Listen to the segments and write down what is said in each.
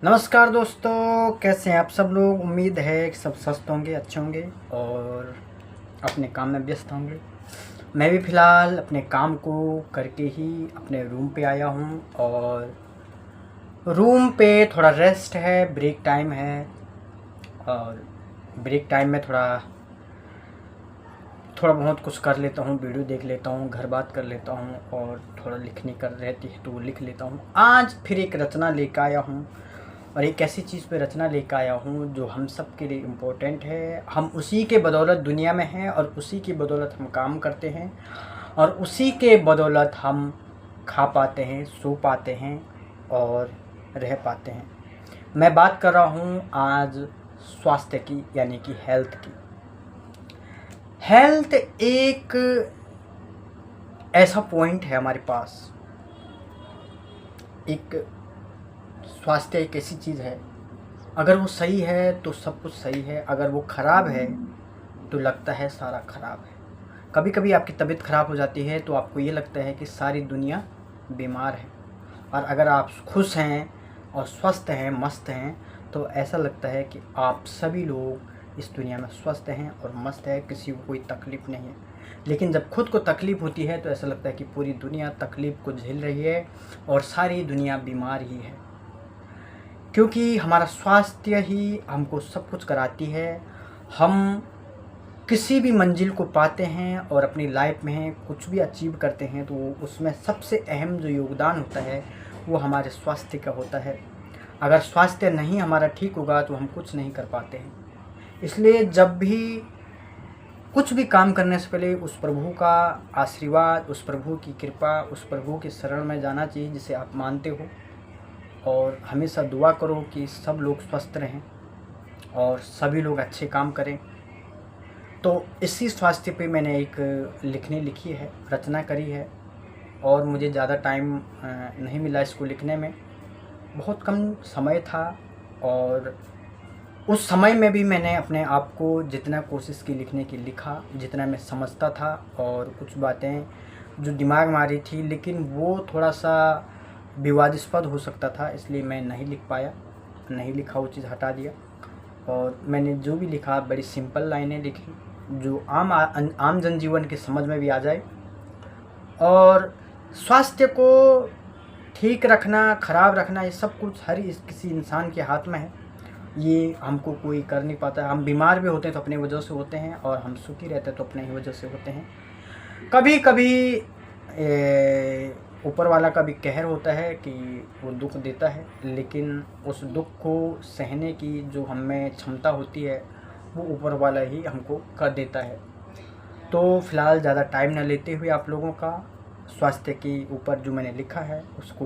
नमस्कार दोस्तों, कैसे हैं आप सब लोग। उम्मीद है कि सब स्वस्थ होंगे, अच्छे होंगे और अपने काम में व्यस्त होंगे। मैं भी फ़िलहाल अपने काम को करके ही अपने रूम पे आया हूँ और रूम पे थोड़ा रेस्ट है, ब्रेक टाइम है। और ब्रेक टाइम में थोड़ा बहुत कुछ कर लेता हूँ, वीडियो देख लेता हूँ, घर बात कर लेता हूँ और थोड़ा लिखने कर रहती है तो वो लिख लेता हूँ। आज फिर एक रचना लेकर आया हूँ और एक ऐसी चीज़ पे रचना लेकर आया हूँ जो हम सब के लिए इम्पोर्टेंट है। हम उसी के बदौलत दुनिया में हैं और उसी की बदौलत हम काम करते हैं और उसी के बदौलत हम खा पाते हैं, सो पाते हैं और रह पाते हैं। मैं बात कर रहा हूँ आज स्वास्थ्य की, यानी कि हेल्थ की। हेल्थ एक ऐसा पॉइंट है हमारे पास, एक स्वास्थ्य एक ऐसी चीज़ है, अगर वो सही है तो सब कुछ सही है, अगर वो ख़राब है तो लगता है सारा ख़राब है। कभी कभी आपकी तबीयत ख़राब हो जाती है तो आपको ये लगता है कि सारी दुनिया बीमार है, और अगर आप खुश हैं और स्वस्थ हैं, मस्त हैं, तो ऐसा लगता है कि आप सभी लोग इस दुनिया में स्वस्थ हैं और मस्त है, किसी को कोई तकलीफ़ नहीं है। लेकिन जब खुद को तकलीफ़ होती है तो ऐसा लगता है कि पूरी दुनिया तकलीफ़ को झेल रही है और सारी दुनिया बीमार ही है, क्योंकि हमारा स्वास्थ्य ही हमको सब कुछ कराती है। हम किसी भी मंजिल को पाते हैं और अपनी लाइफ में कुछ भी अचीव करते हैं तो उसमें सबसे अहम जो योगदान होता है वो हमारे स्वास्थ्य का होता है। अगर स्वास्थ्य नहीं हमारा ठीक होगा तो हम कुछ नहीं कर पाते हैं। इसलिए जब भी कुछ भी काम करने से पहले उस प्रभु का आशीर्वाद, उस प्रभु की कृपा, उस प्रभु के शरण में जाना चाहिए जिसे आप मानते हो, और हमेशा दुआ करो कि सब लोग स्वस्थ रहें और सभी लोग अच्छे काम करें। तो इसी स्वास्थ्य पे मैंने एक लिखी है, रचना करी है, और मुझे ज़्यादा टाइम नहीं मिला इसको लिखने में, बहुत कम समय था। और उस समय में भी मैंने अपने आप को जितना कोशिश की लिखने की लिखा, जितना मैं समझता था, और कुछ बातें जो दिमाग में आ रही थी लेकिन वो थोड़ा सा विवादास्पद हो सकता था, इसलिए मैं नहीं लिख पाया, नहीं लिखा, वो चीज़ हटा दिया। और मैंने जो भी लिखा बड़ी सिंपल लाइनें लिखी जो आम जनजीवन के समझ में भी आ जाए। और स्वास्थ्य को ठीक रखना, ख़राब रखना, ये सब कुछ किसी इंसान के हाथ में है, ये हमको कोई कर नहीं पाता। हम बीमार भी होते हैं तो अपनी वजह से होते हैं, और हम सुखी रहते हैं तो अपने ही वजह से होते हैं। कभी कभी ऊपर वाला का भी कहर होता है कि वो दुख देता है, लेकिन उस दुख को सहने की जो हम में क्षमता होती है वो ऊपर वाला ही हमको कर देता है। तो फ़िलहाल ज़्यादा टाइम न लेते हुए आप लोगों का स्वास्थ्य के ऊपर जो मैंने लिखा है उसको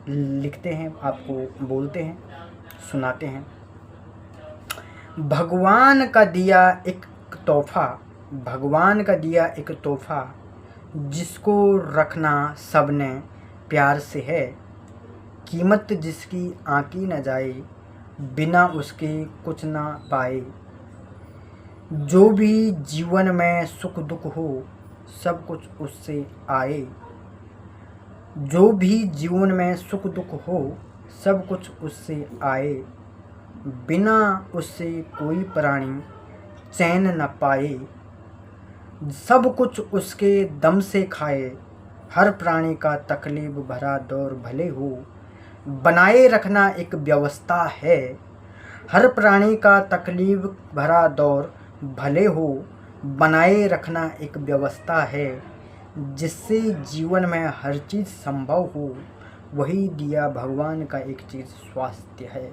लिखते हैं, आपको बोलते हैं, सुनाते हैं। भगवान का दिया एक तोहफ़ा, भगवान का दिया एक तोहफ़ा, जिसको रखना सबने प्यार से है, कीमत जिसकी आंकी न जाए, बिना उसके कुछ ना पाए। जो भी जीवन में सुख दुख हो सब कुछ उससे आए, जो भी जीवन में सुख दुख हो सब कुछ उससे आए, बिना उससे कोई प्राणी चैन न पाए। सब कुछ उसके दम से खाए, हर प्राणी का तकलीफ भरा दौर भले हो, बनाए रखना एक व्यवस्था है। हर प्राणी का तकलीफ भरा दौर भले हो, बनाए रखना एक व्यवस्था है। जिससे जीवन में हर चीज़ संभव हो, वही दिया भगवान का एक चीज़ स्वास्थ्य है।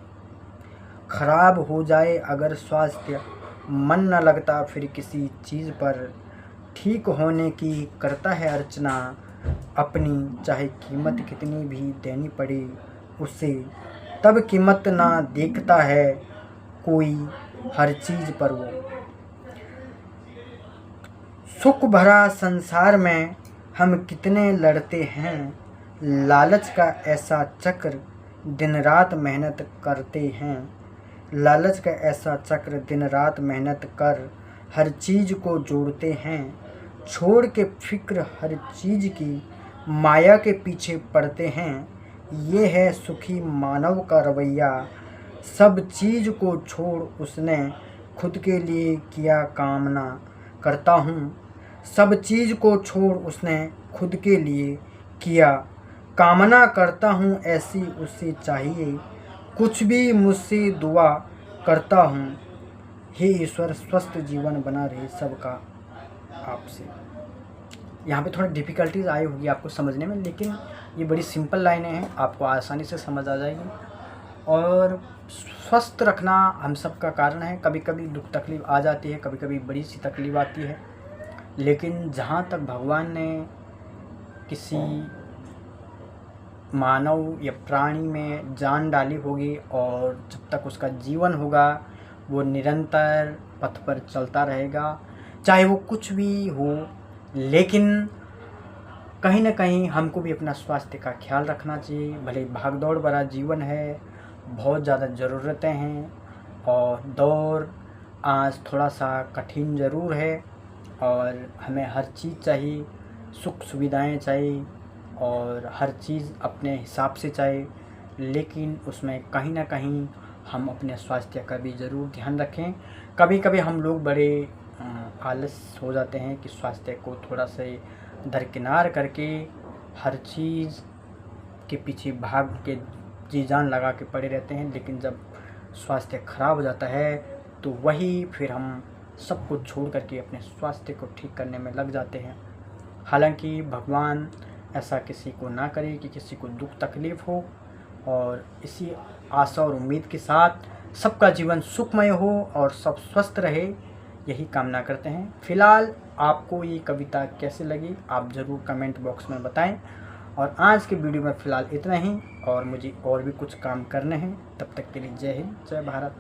खराब हो जाए अगर स्वास्थ्य, मन न लगता फिर किसी चीज़ पर, ठीक होने की करता है अर्चना अपनी, चाहे कीमत कितनी भी देनी पड़े उसे, तब कीमत ना देखता है कोई हर चीज़ पर वो। सुख भरा संसार में हम कितने लड़ते हैं, लालच का ऐसा चक्र दिन रात मेहनत करते हैं। लालच का ऐसा चक्र दिन रात मेहनत कर हर चीज़ को जोड़ते हैं। छोड़ के फिक्र हर चीज़ की, माया के पीछे पड़ते हैं। ये है सुखी मानव का रवैया, सब चीज़ को छोड़ उसने खुद के लिए किया कामना करता हूँ। सब चीज़ को छोड़ उसने खुद के लिए किया कामना करता हूँ, ऐसी उससे चाहिए कुछ भी मुझसे दुआ करता हूँ। हे ईश्वर स्वस्थ जीवन बना रहे सबका आपसे। यहाँ पे थोड़ी डिफ़िकल्टीज आई होगी आपको समझने में, लेकिन ये बड़ी सिंपल लाइनें हैं, आपको आसानी से समझ आ जाएगी। और स्वस्थ रखना हम सब का कारण है। कभी कभी दुख तकलीफ़ आ जाती है, कभी कभी बड़ी सी तकलीफ़ आती है, लेकिन जहाँ तक भगवान ने किसी मानव या प्राणी में जान डाली होगी और जब तक उसका जीवन होगा वो निरंतर पथ पर चलता रहेगा, चाहे वो कुछ भी हो। लेकिन कहीं ना कहीं हमको भी अपना स्वास्थ्य का ख्याल रखना चाहिए। भले भाग दौड़ भरा जीवन है, बहुत ज़्यादा ज़रूरतें हैं और दौर आज थोड़ा सा कठिन ज़रूर है और हमें हर चीज़ चाहिए, सुख सुविधाएं चाहिए और हर चीज़ अपने हिसाब से चाहिए, लेकिन उसमें कहीं ना कहीं हम अपने स्वास्थ्य का भी ज़रूर ध्यान रखें। कभी कभी हम लोग बड़े आलस हो जाते हैं कि स्वास्थ्य को थोड़ा से दरकिनार करके हर चीज़ के पीछे भाग के जी जान लगा के पड़े रहते हैं, लेकिन जब स्वास्थ्य खराब हो जाता है तो वही फिर हम सब कुछ छोड़ करके अपने स्वास्थ्य को ठीक करने में लग जाते हैं। हालांकि भगवान ऐसा किसी को ना करे कि किसी को दुख तकलीफ़ हो, और इसी आशा और उम्मीद के साथ सबका जीवन सुखमय हो और सब स्वस्थ रहे, यही कामना करते हैं। फ़िलहाल आपको ये कविता कैसे लगी आप ज़रूर कमेंट बॉक्स में बताएं। और आज के वीडियो में फ़िलहाल इतना ही, और मुझे और भी कुछ काम करने हैं। तब तक के लिए जय हिंद, जय भारत।